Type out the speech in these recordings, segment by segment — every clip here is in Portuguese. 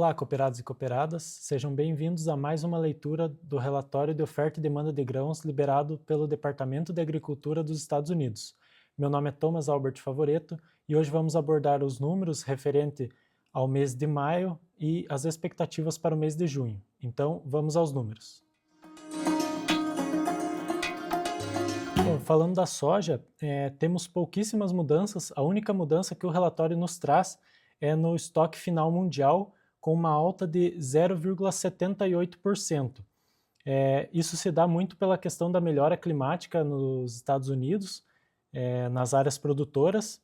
Olá, cooperados e cooperadas, sejam bem-vindos a mais uma leitura do relatório de oferta e demanda de grãos liberado pelo Departamento de Agricultura dos Estados Unidos. Meu nome é Thomas Albert Favoreto e hoje vamos abordar os números referente ao mês de maio e as expectativas para o mês de junho. Então, vamos aos números. Bom, falando da soja, temos pouquíssimas mudanças. A única mudança que o relatório nos traz é no estoque final mundial, com uma alta de 0,78%. Isso se dá muito pela questão da melhora climática nos Estados Unidos, nas áreas produtoras,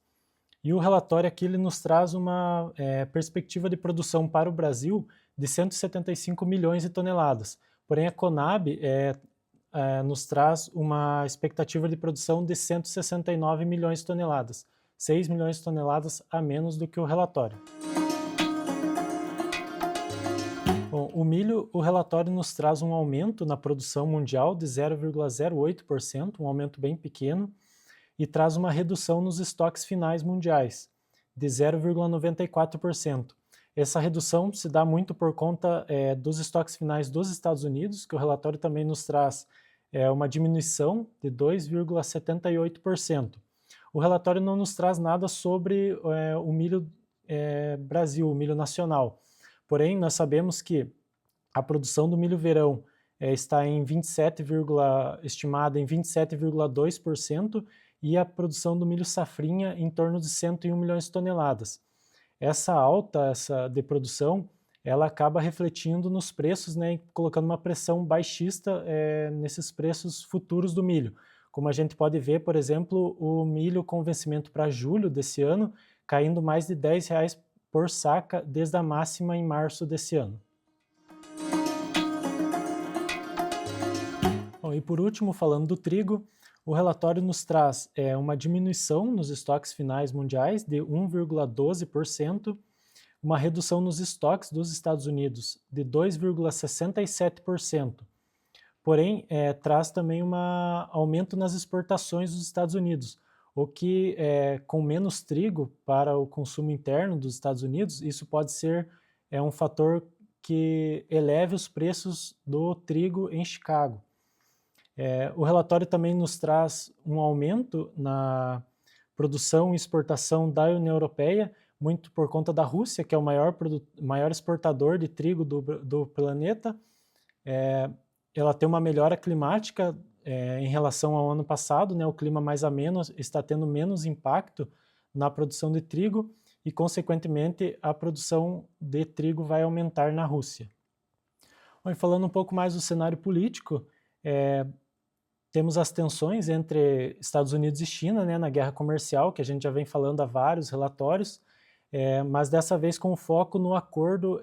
e o relatório aqui ele nos traz uma perspectiva de produção para o Brasil de 175 milhões de toneladas. Porém, a Conab nos traz uma expectativa de produção de 169 milhões de toneladas, 6 milhões de toneladas a menos do que o relatório. Bom, o milho, o relatório nos traz um aumento na produção mundial de 0,08%, um aumento bem pequeno, e traz uma redução nos estoques finais mundiais, de 0,94%. Essa redução se dá muito por conta dos estoques finais dos Estados Unidos, que o relatório também nos traz uma diminuição de 2,78%. O relatório não nos traz nada sobre o milho Brasil, o milho nacional. Porém, nós sabemos que a produção do milho verão está estimada em 27,2% e a produção do milho safrinha em torno de 101 milhões de toneladas. Essa alta de produção, ela acaba refletindo nos preços, né, colocando uma pressão baixista nesses preços futuros do milho. Como a gente pode ver, por exemplo, o milho com vencimento para julho desse ano, caindo mais de R$10 por saca desde a máxima em março desse ano. Bom, e por último, falando do trigo, o relatório nos traz uma diminuição nos estoques finais mundiais de 1,12%, uma redução nos estoques dos Estados Unidos de 2,67%. Porém, traz também um aumento nas exportações dos Estados Unidos, o que, com menos trigo para o consumo interno dos Estados Unidos, isso pode ser um fator que eleve os preços do trigo em Chicago. O relatório também nos traz um aumento na produção e exportação da União Europeia, muito por conta da Rússia, que é o maior exportador de trigo do planeta. Ela tem uma melhora climática em relação ao ano passado, né? O clima mais ameno está tendo menos impacto na produção de trigo e, consequentemente, a produção de trigo vai aumentar na Rússia. Bom, e falando um pouco mais do cenário político, temos as tensões entre Estados Unidos e China, né, na guerra comercial, que a gente já vem falando há vários relatórios, mas dessa vez com foco no acordo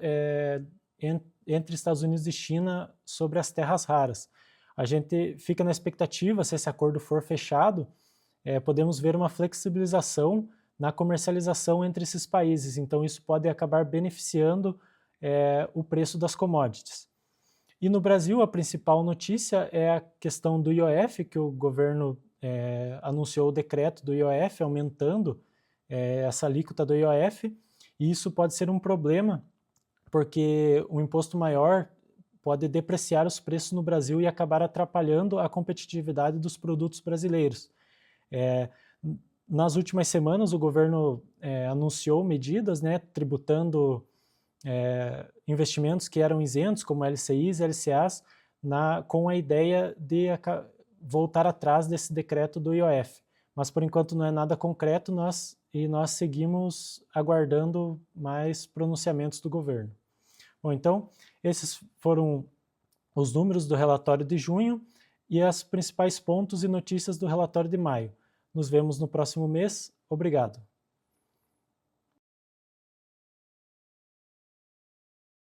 entre Estados Unidos e China sobre as terras raras. A gente fica na expectativa, se esse acordo for fechado, podemos ver uma flexibilização na comercialização entre esses países, então isso pode acabar beneficiando o preço das commodities. E no Brasil, a principal notícia é a questão do IOF, que o governo anunciou o decreto do IOF, aumentando essa alíquota do IOF, e isso pode ser um problema, porque o imposto maior pode depreciar os preços no Brasil e acabar atrapalhando a competitividade dos produtos brasileiros. Nas últimas semanas, o governo anunciou medidas, né, tributando investimentos que eram isentos, como LCIs e LCAs, com a ideia de voltar atrás desse decreto do IOF. Mas, por enquanto, não é nada concreto, nós seguimos aguardando mais pronunciamentos do governo. Bom, então, esses foram os números do relatório de junho e os principais pontos e notícias do relatório de maio. Nos vemos no próximo mês. Obrigado.